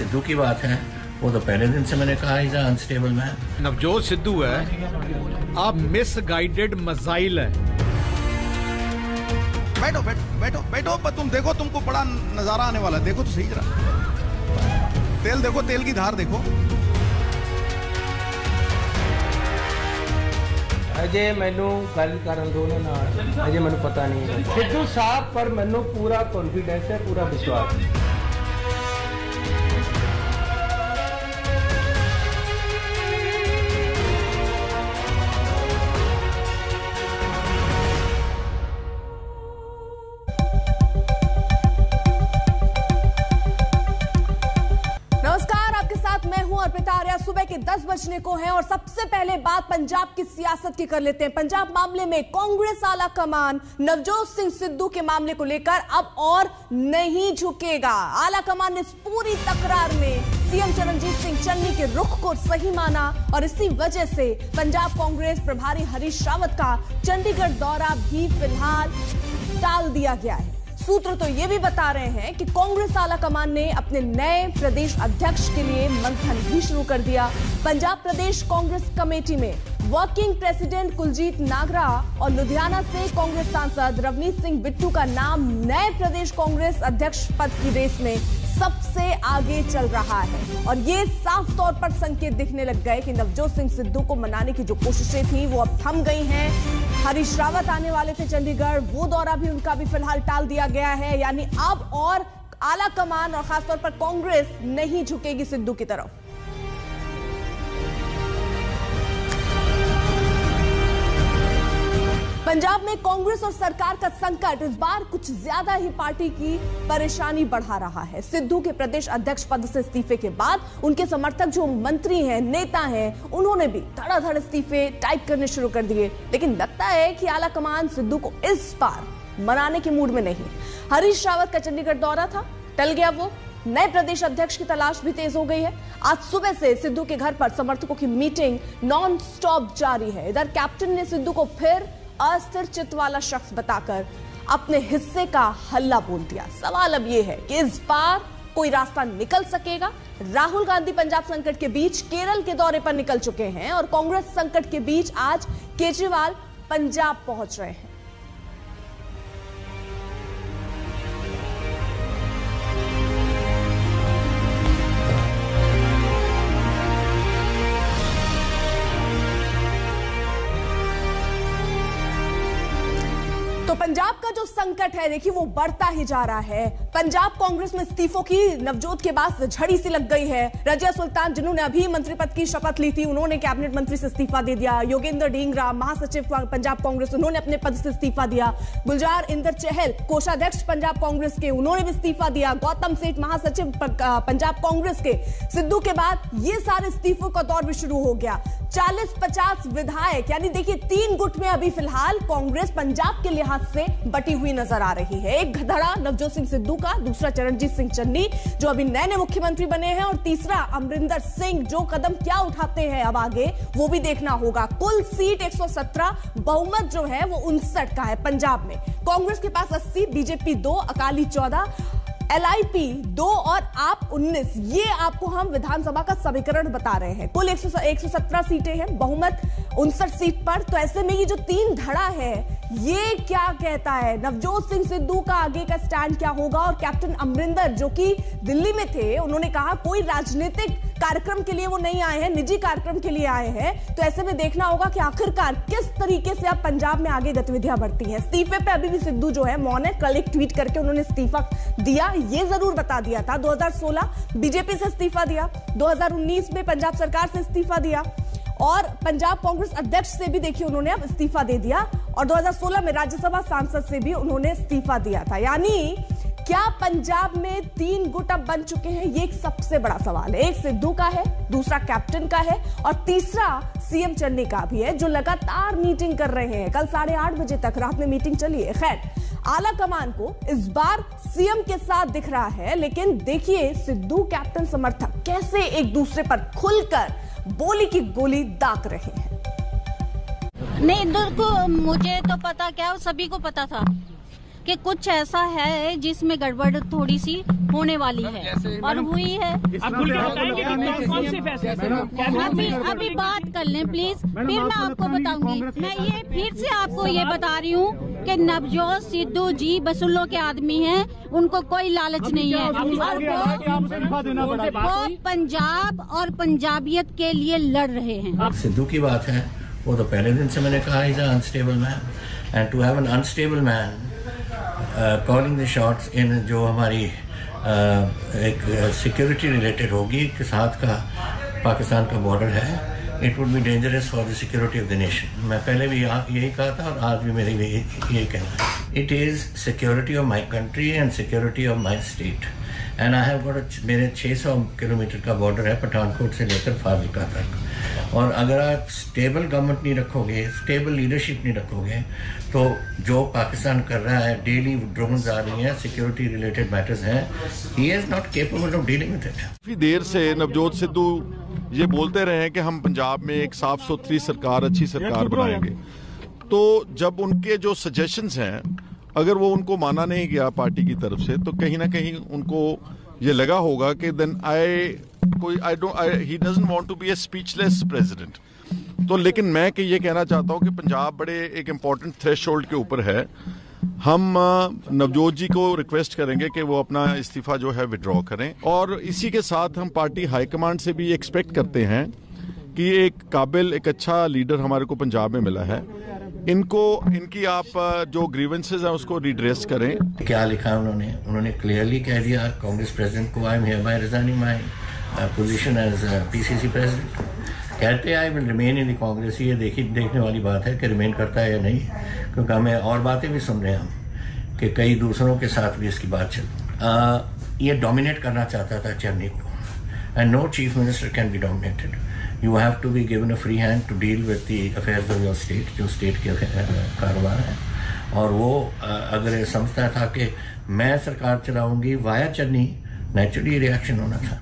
सिद्धू की बात है, वो तो पहले दिन से मैंने कहा is unstable man. Navjot Sidhu है, आप मिसगाइडेड मजाइल है। बैठो बैठो बैठो बैठो, पर तुम देखो, तुमको बड़ा नजारा आने वाला है, देखो तो सही जरा, तेल देखो, तेल की धार देखो। अजय मैनू गल करन दो ना, अजय मैनू पता नहीं है सिद्धू साहब पर मैनू पूरा कॉन्फिडेंस है, पूरा विश्वास है। सुबह के 10 बजने को है और सबसे पहले बात पंजाब की सियासत की कर लेते हैं। पंजाब मामले में कांग्रेस आला कमान नवजोत सिंह सिद्धू के मामले को लेकर अब और नहीं झुकेगा। आला कमान ने इस पूरी तकरार में सीएम चरणजीत सिंह चन्नी के रुख को सही माना और इसी वजह से पंजाब कांग्रेस प्रभारी हरीश रावत का चंडीगढ़ दौरा भी फिलहाल टाल दिया गया है। सूत्र तो ये भी बता रहे हैं कि कांग्रेस आला कमान ने अपने नए प्रदेश अध्यक्ष के लिए मंथन भी शुरू कर दिया। पंजाब प्रदेश कांग्रेस कमेटी में वर्किंग प्रेसिडेंट कुलजीत नागरा और लुधियाना से कांग्रेस सांसद रवनीत सिंह बिट्टू का नाम नए प्रदेश कांग्रेस अध्यक्ष पद की रेस में सबसे आगे चल रहा है और ये साफ तौर पर संकेत दिखने लग गए कि नवजोत सिंह सिद्धू को मनाने की जो कोशिशें थी वो अब थम गई हैं। हरीश रावत आने वाले थे चंडीगढ़, वो दौरा भी उनका भी फिलहाल टाल दिया गया है। यानी अब और आला कमान और खासतौर पर कांग्रेस नहीं झुकेगी सिद्धू की तरफ। पंजाब में कांग्रेस और सरकार का संकट इस बार कुछ ज्यादा ही पार्टी की परेशानी बढ़ा रहा है। सिद्धू के प्रदेश अध्यक्ष पद से इस्तीफे के बाद उनके समर्थक जो मंत्री हैं, नेता हैं, उन्होंने भी धड़ाधड़ इस्तीफे टाइप करने शुरू कर दिए। लेकिन लगता है कि आला कमान सिद्धू को इस बार मनाने के मूड में नहीं। हरीश रावत का चंडीगढ़ दौरा था, टल गया वो। नए प्रदेश अध्यक्ष की तलाश भी तेज हो गई है। आज सुबह से सिद्धू के घर पर समर्थकों की मीटिंग नॉन स्टॉप जारी है। इधर कैप्टन ने सिद्धू को फिर अस्थिर चित्त वाला शख्स बताकर अपने हिस्से का हल्ला बोल दिया। सवाल अब यह है कि इस बार कोई रास्ता निकल सकेगा। राहुल गांधी पंजाब संकट के बीच केरल के दौरे पर निकल चुके हैं और कांग्रेस संकट के बीच आज केजरीवाल पंजाब पहुंच रहे हैं। तो पंजाब का जो संकट है देखिए वो बढ़ता ही जा रहा है। पंजाब कांग्रेस में इस्तीफों की नवजोत के बाद झड़ी सी लग गई है। रजिया सुल्तान जिन्होंने अभी मंत्री पद की शपथ ली थी, उन्होंने कैबिनेट मंत्री से इस्तीफा दे दिया। योगेंद्र ढींगरा महासचिव पंजाब कांग्रेस, उन्होंने अपने पद से इस्तीफा दिया। गुलजार इंदर चहल कोषाध्यक्ष पंजाब कांग्रेस के, उन्होंने भी इस्तीफा दिया। गौतम सेठ महासचिव पंजाब कांग्रेस के। सिद्धू के बाद ये सारे इस्तीफों का दौर भी शुरू हो गया। 40-50 विधायक, यानी देखिए 3 गुट में अभी फिलहाल कांग्रेस पंजाब के लिहाज से बटी हुई नजर आ रही है। एक धड़ा नवजोत सिंह सिद्धू का, दूसरा चरणजीत सिंह चन्नी जो अभी नए मुख्यमंत्री बने हैं, और तीसरा अमरिंदर सिंह जो कदम क्या उठाते हैं अब आगे वो भी देखना होगा। कुल सीट 117, बहुमत जो है वो 59 का है पंजाब में। कांग्रेस के पास 80, बीजेपी 2, अकाली 14, LIP 2 और आप 19। ये आपको हम विधानसभा का समीकरण बता रहे हैं। कुल 117 सीटें हैं, बहुमत 59 सीट पर। तो ऐसे में ये जो 3 धड़ा है ये क्या कहता है, नवजोत सिंह सिद्धू का आगे का स्टैंड क्या होगा। और कैप्टन अमरिंदर जो कि दिल्ली में थे, उन्होंने कहा कोई राजनीतिक कार्यक्रम के लिए वो नहीं आए हैं, निजी कार्यक्रम के लिए आए हैं। तो ऐसे में देखना होगा कि आखिरकार किस तरीके से अब पंजाब में आगे गतिविधियां बढ़ती हैं। इस्तीफे पे अभी भी सिद्धू जो है मौन है। कल एक ट्वीट करके उन्होंने इस्तीफा दिया, ये जरूर बता दिया था। 2016 बीजेपी से इस्तीफा दिया, 2019 में पंजाब सरकार से इस्तीफा दिया और पंजाब कांग्रेस अध्यक्ष से भी देखिए उन्होंने अब इस्तीफा दे दिया और 2016 में राज्यसभा सांसद से भी उन्होंने इस्तीफा दिया था। यानी क्या पंजाब में 3 गुट अब बन चुके हैं, ये एक सबसे बड़ा सवाल है। एक सिद्धू का है, दूसरा कैप्टन का है और तीसरा सीएम चन्नी का भी है, जो लगातार मीटिंग कर रहे हैं। कल 8:30 बजे तक रात में मीटिंग चली है। खैर, आला कमान को इस बार सीएम के साथ दिख रहा है, लेकिन देखिए सिद्धू कैप्टन समर्थक कैसे एक दूसरे पर खुलकर बोली की गोली दाग रहे हैं। नहीं, इधर को मुझे तो पता क्या, सभी को पता था कि कुछ ऐसा है जिसमें गड़बड़ थोड़ी सी होने वाली है और हुई है। अभी बात कर लें प्लीज, फिर मैं आपको बताऊंगी। मैं ये फिर से आपको ये बता रही हूँ कि नवजोत सिद्धू जी वसूलों के आदमी हैं, उनको कोई लालच नहीं है और वो पंजाब और पंजाबियत के लिए लड़ रहे हैं। सिद्धू की बात है, वो तो पहले दिन से मैंने कहा is unstable man, and to have an unstable man calling the shots in जो हमारी एक सिक्योरिटी रिलेटेड होगी के साथ का पाकिस्तान का बॉर्डर है, it would be dangerous for the security of the nation. मैं पहले भी यही कहा था और आज भी मेरी यही कहना है। It is security of my country and security of my state, and I have got मेरे 600 किलोमीटर का बॉर्डर है पठानकोट से लेकर फाजिल्का तक। और अगर आप स्टेबल गवर्नमेंट नहीं रखोगे, स्टेबल लीडरशिप नहीं रखोगे, तो जो पाकिस्तान कर रहा है, डेली ड्रोन्स आ रही हैं, सिक्योरिटी रिलेटेड मैटर्स हैं, he is not capable of dealing with it. काफी देर से नवजोत सिद्धू ये बोलते रहे हैं कि हम पंजाब में एक साफ सुथरी सरकार, अच्छी सरकार बनाएंगे। तो जब उनके जो सजेशंस हैं, अगर वो उनको माना नहीं गया पार्टी की तरफ से, तो कहीं ना कहीं उनको ये लगा होगा कि then he doesn't want to be a speechless president. तो लेकिन मैं कि ये कहना चाहता हूँ कि पंजाब बड़े एक इम्पोर्टेंट थ्रेशोल्ड के ऊपर है। हम नवजोत जी को रिक्वेस्ट करेंगे कि वो अपना इस्तीफा जो है विड्रॉ करें, और इसी के साथ हम पार्टी हाईकमांड से भी एक्सपेक्ट करते हैं कि एक काबिल, एक अच्छा लीडर हमारे को पंजाब में मिला है। इनकी आप जो ग्रीवेंसेस हैं उसको रिड्रेस करें। क्या लिखा उन्होंने क्लियरली कह दिया कांग्रेस प्रेसिडेंट को, I am hereby resigning my position as PCC president. कहते I will remain in the Congress. ये देखने वाली बात है कि रिमेन करता है या नहीं, क्योंकि हमें और बातें भी सुन रहे हैं हम कि कई दूसरों के साथ भी इसकी बात चल। ये डोमिनेट करना चाहता था चन्नी को, and no chief minister can be dominated. You have to be given a free hand to deal with the affairs of your state, जो स्टेट के कारोबार है। और वो अगर ये समझता था कि मैं सरकार चलाऊंगी वाया चन्नी, नेचुरली रिएक्शन होना था।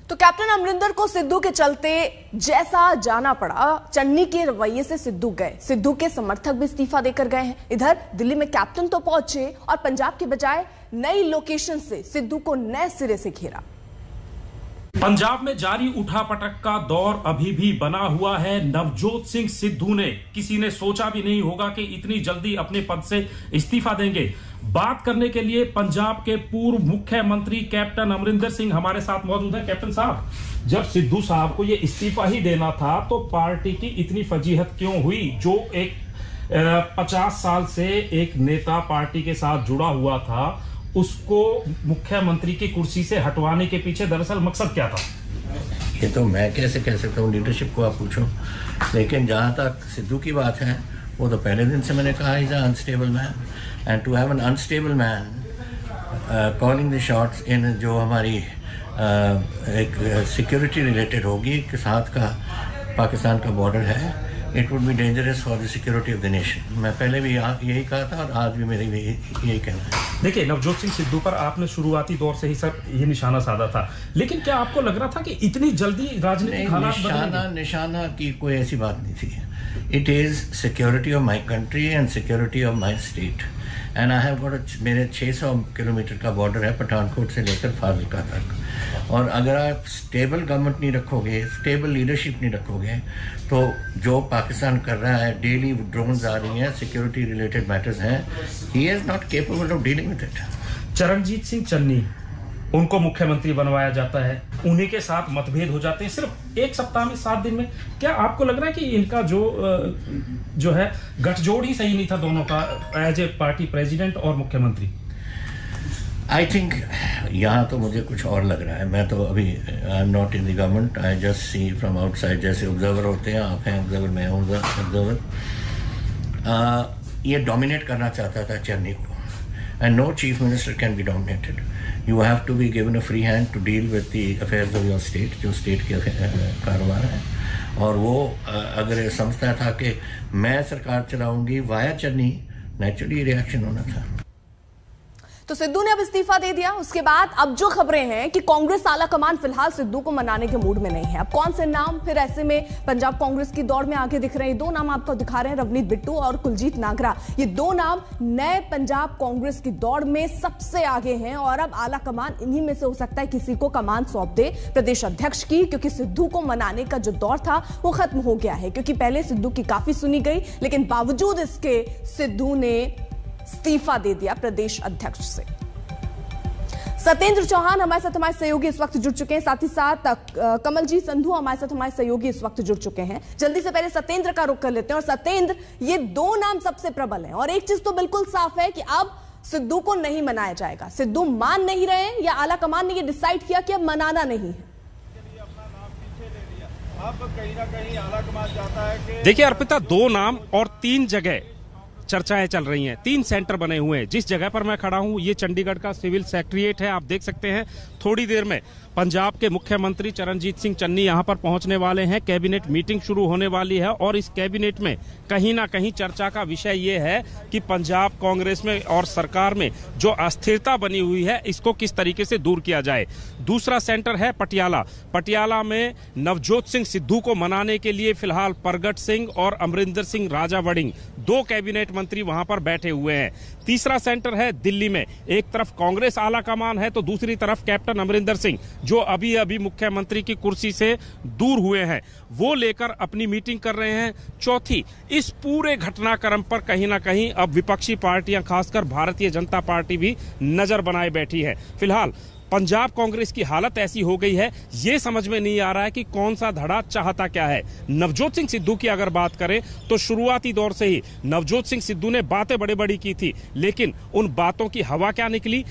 तो कैप्टन अमरिंदर को सिद्धू के चलते जैसा जाना पड़ा, चन्नी के रवैये से सिद्धू गए। सिद्धू के समर्थक भी इस्तीफा देकर गए हैं। इधर दिल्ली में कैप्टन तो पहुंचे और पंजाब के बजाय नई लोकेशन से सिद्धू को नए सिरे से घेरा। पंजाब में जारी उठापटक का दौर अभी भी बना हुआ है। नवजोत सिंह सिद्धू ने, किसी ने सोचा भी नहीं होगा कि इतनी जल्दी अपने पद से इस्तीफा देंगे। बात करने के लिए पंजाब के पूर्व मुख्यमंत्री कैप्टन अमरिंदर सिंह हमारे साथ मौजूद हैं। कैप्टन साहब, जब सिद्धू साहब को ये इस्तीफा ही देना था तो पार्टी की इतनी फजीहत क्यों हुई? जो एक 50 साल से एक नेता पार्टी के साथ जुड़ा हुआ था, उसको मुख्यमंत्री की कुर्सी से हटवाने के पीछे दरअसल मकसद क्या था? ये तो मैं कैसे कह सकता हूँ, लीडरशिप को आप पूछो। लेकिन जहाँ तक सिद्धू की बात है, वो तो पहले दिन से मैंने कहा is unstable man, and to have an unstable man calling the shots in जो हमारी एक सिक्योरिटी रिलेटेड होगी के साथ का पाकिस्तान का बॉर्डर है, it would be dangerous for the security of the nation. मैं पहले भी यही कहा था और आज भी मेरी यही कहना है। देखिए, नवजोत सिंह सिद्धू पर आपने शुरुआती दौर से ही सर ये निशाना साधा था, लेकिन क्या आपको लग रहा था कि इतनी जल्दी राजनीतिक हालात निशाना की कोई ऐसी बात नहीं थी। It is security of my country and security of my state, and I have got मेरे 600 किलोमीटर का बॉर्डर है पठानकोट से लेकर फाजिल्का तक। और अगर आप स्टेबल गवर्नमेंट नहीं रखोगे, स्टेबल लीडरशिप नहीं रखोगे, तो जो पाकिस्तान कर रहा है, डेली ड्रोन्स आ रही हैं, सिक्योरिटी रिलेटेड मैटर्स हैं, he is not capable of dealing with it. Charanjit Singh Channi, उनको मुख्यमंत्री बनवाया जाता है, उन्हीं के साथ मतभेद हो जाते हैं सिर्फ एक सप्ताह में, 7 दिन में। क्या आपको लग रहा है कि इनका जो है गठजोड़ ही सही नहीं था दोनों का, एज ए पार्टी प्रेसिडेंट और मुख्यमंत्री? आई थिंक यहाँ तो मुझे कुछ और लग रहा है। मैं तो अभी I am not in the government, I just see from outside, जैसे ऑब्जर्वर होते हैं, आप हैं ऑब्जर्वर, मैं हूँ ऑब्जर्वर। ये डोमिनेट करना चाहता था चन्नी को, and no chief minister can be dominated. You have to be given a free hand to deal with the affairs of your state, जो स्टेट के कारोबार है। और वो अगर ये समझता था कि मैं सरकार चलाऊंगी वाया चन्नी, नेचुरली रिएक्शन होना था। तो सिद्धू ने अब इस्तीफा दे दिया। उसके बाद अब जो खबरें हैं कि कांग्रेस आला कमान फिलहाल सिद्धू को मनाने के मूड में नहीं है। अब कौन से नाम फिर ऐसे में पंजाब कांग्रेस की दौड़ में आगे दिख रहे हैं? दो नाम आपको दिखा रहे हैं, रवनीत बिट्टू और कुलजीत नागरा। ये दो नाम नए पंजाब कांग्रेस की दौड़ में सबसे आगे हैं और अब आला कमान इन्हीं में से हो सकता है किसी को कमान सौंप दे प्रदेश अध्यक्ष की, क्योंकि सिद्धू को मनाने का जो दौर था वो खत्म हो गया है। क्योंकि पहले सिद्धू की काफी सुनी गई, लेकिन बावजूद इसके सिद्धू ने इस्तीफा दे दिया प्रदेश अध्यक्ष से। सत्येंद्र चौहान हमारे साथ हमारे सहयोगी इस वक्त जुड़ चुके हैं, साथ ही साथ कमलजीत संधू हमारे साथ हमारे सहयोगी इस वक्त जुड़ चुके हैं। जल्दी से पहले सत्येंद्र का रुख कर लेते हैं। और सत्येंद्र, ये दो नाम सबसे प्रबल हैं और एक चीज तो बिल्कुल साफ है कि अब सिद्धू को नहीं मनाया जाएगा। सिद्धू मान नहीं रहे या आला कमान ने ये डिसाइड किया कि अब मनाना नहीं है? देखिए अर्पिता, दो नाम और 3 जगह चर्चाएं चल रही हैं, 3 सेंटर बने हुए हैं। जिस जगह पर मैं खड़ा हूं ये चंडीगढ़ का सिविल सेक्रेटेरिएट है। आप देख सकते हैं थोड़ी देर में पंजाब के मुख्यमंत्री चरणजीत सिंह चन्नी यहां पर पहुंचने वाले हैं। कैबिनेट मीटिंग शुरू होने वाली है और इस कैबिनेट में कहीं ना कहीं चर्चा का विषय ये है कि पंजाब कांग्रेस में और सरकार में जो अस्थिरता बनी हुई है इसको किस तरीके से दूर किया जाए। दूसरा सेंटर है पटियाला। पटियाला में नवजोत सिंह सिद्धू को मनाने के लिए फिलहाल परगट सिंह और अमरिंदर सिंह राजा वड़िंग 2 कैबिनेट मंत्री वहां पर बैठे हुए हैं। तीसरा सेंटर है दिल्ली में। एक तरफ कांग्रेस आला कमान है तो दूसरी तरफ कैप्टन अमरिंदर सिंह जो अभी अभी मुख्यमंत्री की कुर्सी से दूर हुए हैं, वो लेकर अपनी मीटिंग कर रहे हैं। चौथी, इस पूरे घटनाक्रम पर कहीं ना कहीं अब विपक्षी पार्टियां खासकर भारतीय जनता पार्टी भी नजर बनाए बैठी है। फिलहाल पंजाब कांग्रेस की हालत ऐसी हो गई है, ये समझ में नहीं आ रहा है कि कौन सा धड़ा चाहता क्या है। नवजोत सिंह सिद्धू की अगर बात करें तो शुरुआती दौर से ही नवजोत सिंह सिद्धू ने बातें बड़ी बड़ी की थी, लेकिन उन बातों की हवा क्या निकली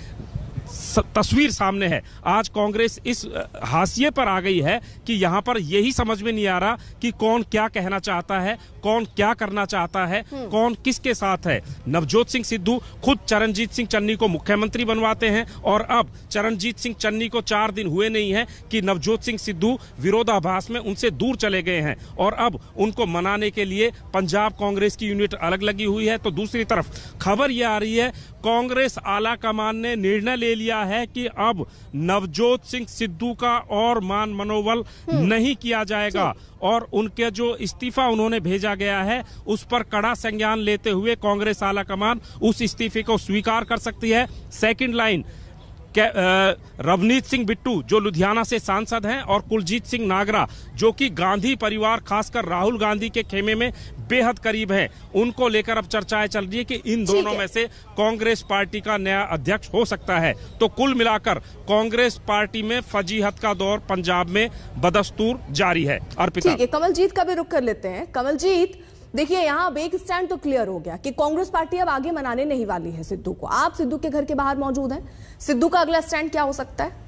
तस्वीर सामने है। आज कांग्रेस इस हाशिए पर आ गई है कि यहां पर यही समझ में नहीं आ रहा कि कौन क्या कहना चाहता है, कौन क्या करना चाहता है, कौन किसके साथ है। नवजोत सिंह सिद्धू खुद चरणजीत सिंह चन्नी को मुख्यमंत्री बनवाते हैं और अब चरणजीत सिंह चन्नी को 4 दिन हुए नहीं है कि नवजोत सिंह सिद्धू विरोधाभास में उनसे दूर चले गए हैं और अब उनको मनाने के लिए पंजाब कांग्रेस की यूनिट अलग लगी हुई है। तो दूसरी तरफ खबर यह आ रही है कांग्रेस आला कमान ने निर्णय ले लिया है कि अब नवजोत सिंह सिद्धू का और मान मनोबल नहीं किया जाएगा और उनके जो इस्तीफा उन्होंने भेजा गया है उस पर कड़ा संज्ञान लेते हुए कांग्रेस आला कमान उस इस्तीफे को स्वीकार कर सकती है। सेकंड लाइन रवनीत सिंह बिट्टू जो लुधियाना से सांसद हैं और कुलजीत सिंह नागरा जो कि गांधी परिवार खासकर राहुल गांधी के खेमे में बेहद करीब है, उनको लेकर अब चर्चाएं चल रही है कि इन दोनों में से कांग्रेस पार्टी का नया अध्यक्ष हो सकता है। तो कुल मिलाकर कांग्रेस पार्टी में फजीहत का दौर पंजाब में बदस्तूर जारी है। अर्पिता, ठीक है, कमलजीत का भी रुख कर लेते हैं। कमलजीत, देखिए यहां अब एक स्टैंड तो क्लियर हो गया कि कांग्रेस पार्टी अब आगे मनाने नहीं वाली है सिद्धू को। आप सिद्धू के घर के बाहर मौजूद हैं, सिद्धू का अगला स्टैंड क्या हो सकता है?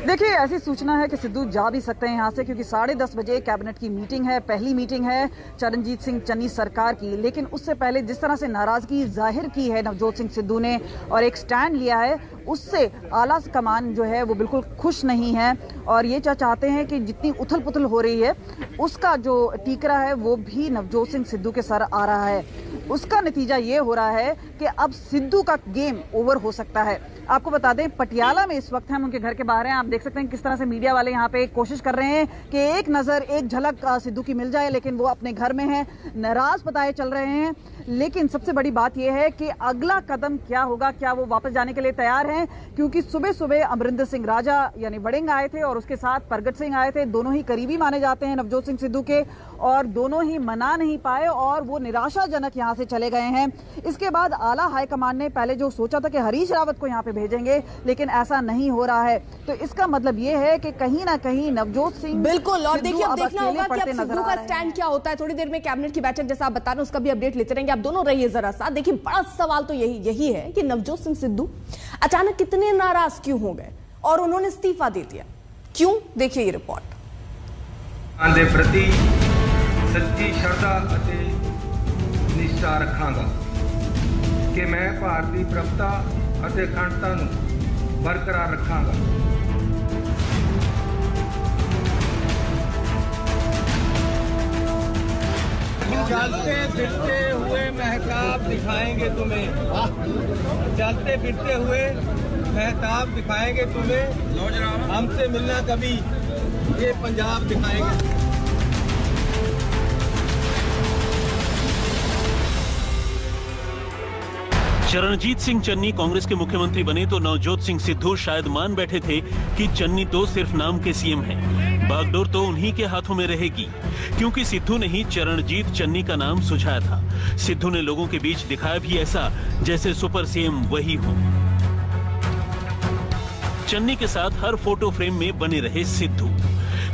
देखिए ऐसी सूचना है कि सिद्धू जा भी सकते हैं यहाँ से, क्योंकि 10:30 बजे कैबिनेट की मीटिंग है, पहली मीटिंग है चरणजीत सिंह चन्नी सरकार की। लेकिन उससे पहले जिस तरह से नाराजगी जाहिर की है नवजोत सिंह सिद्धू ने और एक स्टैंड लिया है, उससे आला कमान जो है वो बिल्कुल खुश नहीं है और ये चाहते हैं कि जितनी उथल पुथल हो रही है उसका जो टीकरा है वो भी नवजोत सिंह सिद्धू के सर आ रहा है। उसका नतीजा ये हो रहा है कि अब सिद्धू का गेम ओवर हो सकता है। आपको बता दें पटियाला में इस वक्त हम उनके घर के बाहर हैं, आप देख सकते हैं किस तरह से मीडिया वाले यहाँ पे कोशिश कर रहे हैं कि एक नजर एक झलक सिद्धू की मिल जाए, लेकिन वो अपने घर में हैं, नाराज बताए चल रहे हैं। लेकिन सबसे बड़ी बात यह है कि अगला कदम क्या होगा, क्या वो वापस जाने के लिए तैयार हैं? क्योंकि सुबह सुबह अमरिंदर सिंह राजा यानी वड़िंग आए थे और उसके साथ परगट सिंह आए थे, दोनों ही करीबी माने जाते हैं नवजोत सिंह सिद्धू के, और दोनों ही मना नहीं पाए और वो निराशाजनक यहाँ से चले गए हैं। इसके बाद आला हाईकमान ने पहले जो सोचा था कि हरीश रावत को यहाँ पे भेजेंगे, लेकिन ऐसा नहीं हो रहा है। तो इसका मतलब ये है कि कहीं ना कहीं नवजोत सिंह बिल्कुल, और देखिए अब देखना होगा कि अब सिद्धू का स्टैंड क्या होता है। थोड़ी देर में कैबिनेट की बैठक जैसा आप बता रहे हैं उसका भी अपडेट लेते रहेंगे। आप दोनों रहिए जरा सा। देखिए बड़ा सवाल तो यही है कि नवजोत सिंह सिद्धू अचानक कितने नाराज क्यों हो गए और उन्होंने इस्तीफा दे दिया, क्यों? देखिए ये रिपोर्ट। आंदे प्रति सच्ची श्रद्धा ਅਤੇ निष्ठा रखांगा कि मैं भारतीय प्रभुता ਅਤੇ अखंडता ਨੂੰ बरकरार रखांगा। चलते फिरते हुए महताब दिखाएंगे तुम्हें, चलते फिरते हुए महताब दिखाएंगे तुम्हें, हमसे मिलना कभी ये पंजाब दिखाएंगे। चरणजीत सिंह चन्नी कांग्रेस के मुख्यमंत्री बने तो नवजोत सिंह सिद्धू शायद मान बैठे थे कि चन्नी तो सिर्फ नाम के सीएम हैं। बागडोर तो उन्हीं के हाथों में रहेगी, क्योंकि सिद्धू ने ही चरणजीत चन्नी का नाम सुझाया था। सिद्धू ने लोगों के बीच दिखाया भी ऐसा जैसे सुपर सीएम वही हो। चन्नी के साथ हर फोटो फ्रेम में बने रहे सिद्धू।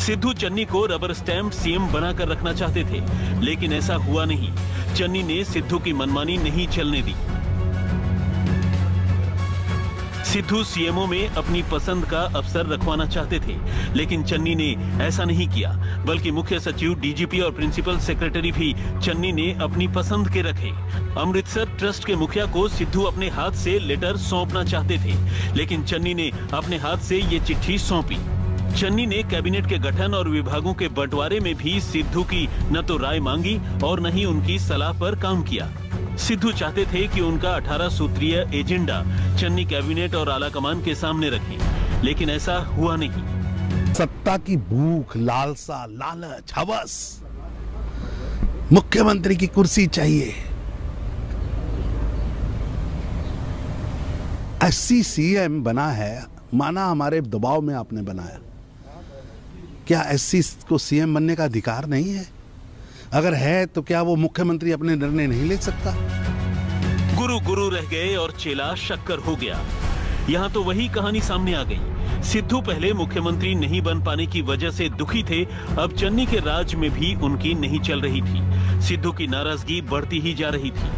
सिद्धू चन्नी को रबर स्टैंप सीएम बनाकर रखना चाहते थे, लेकिन ऐसा हुआ नहीं। चन्नी ने सिद्धू की मनमानी नहीं चलने दी। सिद्धू सीएमओ में अपनी पसंद का अफसर रखवाना चाहते थे, लेकिन चन्नी ने ऐसा नहीं किया, बल्कि मुख्य सचिव, डीजीपी और प्रिंसिपल सेक्रेटरी भी चन्नी ने अपनी पसंद के रखे। अमृतसर ट्रस्ट के मुखिया को सिद्धू अपने हाथ से लेटर सौंपना चाहते थे, लेकिन चन्नी ने अपने हाथ से ये चिट्ठी सौंपी। चन्नी ने कैबिनेट के गठन और विभागों के बंटवारे में भी सिद्धू की न तो राय मांगी और न ही उनकी सलाह पर काम किया। सिद्धू चाहते थे कि उनका 18 सूत्रीय एजेंडा चन्नी कैबिनेट और आलाकमान के सामने रखें, लेकिन ऐसा हुआ नहीं। सत्ता की भूख, लालसा, लालच, हवस, मुख्यमंत्री की कुर्सी चाहिए, ऐसी सीएम बना है, माना हमारे दबाव में आपने बनाया। क्या एससी को सीएम बनने का अधिकार नहीं है? अगर है तो क्या वो मुख्यमंत्री अपने निर्णय नहीं ले सकता? गुरु गुरु रह गए और चेला शक्कर हो गया। यहाँ तो वही कहानी सामने आ गई। सिद्धू पहले मुख्यमंत्री नहीं बन पाने की वजह से दुखी थे, अब चन्नी के राज में भी उनकी नहीं चल रही थी। सिद्धू की नाराजगी बढ़ती ही जा रही थी।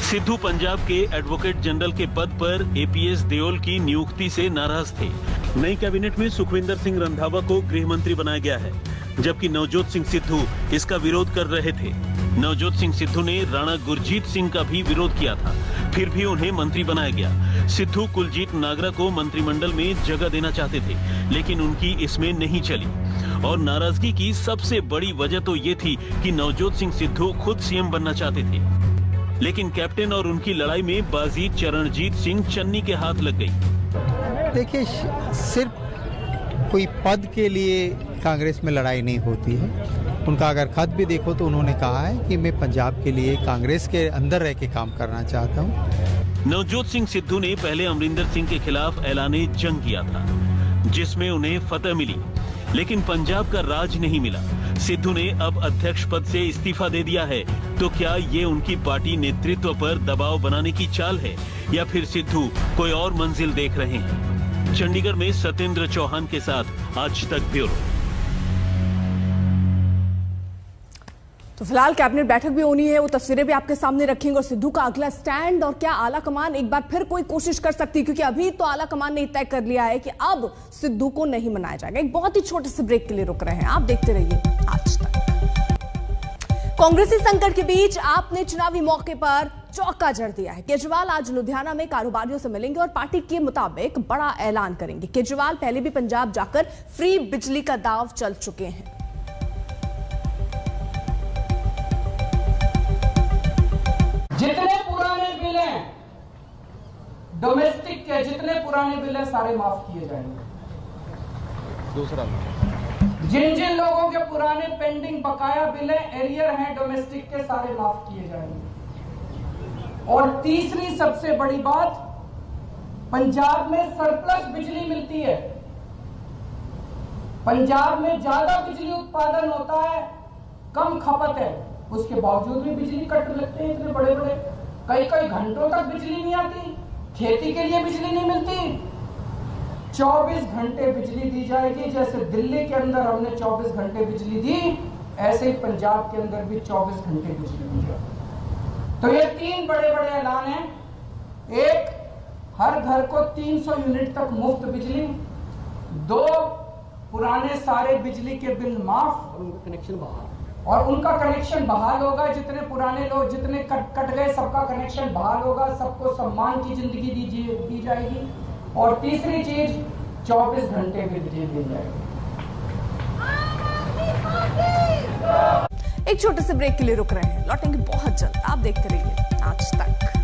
सिद्धू पंजाब के एडवोकेट जनरल के पद पर एपीएस देओल की नियुक्ति से नाराज थे। नई कैबिनेट में सुखविंदर सिंह रंधावा को गृह मंत्री बनाया गया है, जबकि नवजोत सिंह सिद्धू इसका विरोध कर रहे थे। नवजोत सिंह सिद्धू ने राणा गुरजीत सिंह का भी विरोध किया था, फिर भी उन्हें मंत्री बनाया गया। सिद्धू कुलजीत नागरा को मंत्रिमंडल में जगह देना चाहते थे, लेकिन उनकी इसमें नहीं चली। और नाराजगी की सबसे बड़ी वजह तो ये थी कि नवजोत सिंह सिद्धू खुद सीएम बनना चाहते थे, लेकिन कैप्टन और उनकी लड़ाई में बाजी चरणजीत सिंह चन्नी के हाथ लग गई। देखिए, सिर्फ कोई पद के लिए कांग्रेस में लड़ाई नहीं होती है। उनका अगर खत भी देखो तो उन्होंने कहा है कि मैं पंजाब के लिए कांग्रेस के अंदर रह के काम करना चाहता हूं। नवजोत सिंह सिद्धू ने पहले अमरिंदर सिंह के खिलाफ ऐलाने जंग किया था, जिसमें उन्हें फतह मिली, लेकिन पंजाब का राज नहीं मिला। सिद्धू ने अब अध्यक्ष पद से इस्तीफा दे दिया है, तो क्या ये उनकी पार्टी नेतृत्व पर दबाव बनाने की चाल है, या फिर सिद्धू कोई और मंजिल देख रहे हैं? चंडीगढ़ में सत्येंद्र चौहान के साथ आज तक ब्यूरो। तो फिलहाल कैबिनेट बैठक भी होनी है, वो तस्वीरें भी आपके सामने रखेंगे और सिद्धू का अगला स्टैंड और क्या आला कमान एक बार फिर कोई कोशिश कर सकती है, क्योंकि अभी तो आला कमान ने तय कर लिया है कि अब सिद्धू को नहीं मनाया जाएगा। एक बहुत ही छोटे से ब्रेक के लिए रुक रहे हैं, आप देखते रहिए आज तक। कांग्रेसी संकट के बीच आपने चुनावी मौके पर चौका जड़ दिया है। केजरीवाल आज लुधियाना में कारोबारियों से मिलेंगे और पार्टी के मुताबिक बड़ा ऐलान करेंगे। केजरीवाल पहले भी पंजाब जाकर फ्री बिजली का दाव चल चुके हैं। जितने पुराने बिल हैं डोमेस्टिक के, जितने पुराने बिल हैं सारे माफ किए जाएंगे। दूसरा, जिन जिन लोगों के पुराने पेंडिंग बकाया बिल हैं, एरियर हैं डोमेस्टिक के, सारे माफ किए जाएंगे। और तीसरी सबसे बड़ी बात, पंजाब में सरप्लस बिजली मिलती है। पंजाब में ज्यादा बिजली उत्पादन होता है, कम खपत है, उसके बावजूद भी बिजली कट लगते हैं इतने बड़े बड़े, कई कई घंटों तक बिजली नहीं आती, खेती के लिए बिजली नहीं मिलती। 24 घंटे बिजली दी जाएगी। जैसे दिल्ली के अंदर हमने 24 घंटे बिजली दी, ऐसे ही पंजाब के अंदर भी 24 घंटे बिजली दी जाएगी। तो ये 3 बड़े बड़े ऐलान हैं। एक, हर घर को 300 यूनिट तक मुफ्त बिजली। 2, पुराने सारे बिजली के बिल माफ, उनका कनेक्शन बहाल, और उनका कनेक्शन बहाल होगा। जितने पुराने लोग जितने कट गए सबका कनेक्शन बहाल होगा, सबको सम्मान की जिंदगी दी जाएगी। और तीसरी चीज, 24 घंटे बिजली दी जाएगी। एक छोटे से ब्रेक के लिए रुक रहे हैं, लौटेंगे बहुत जल्द। आप देखते रहिए आज तक।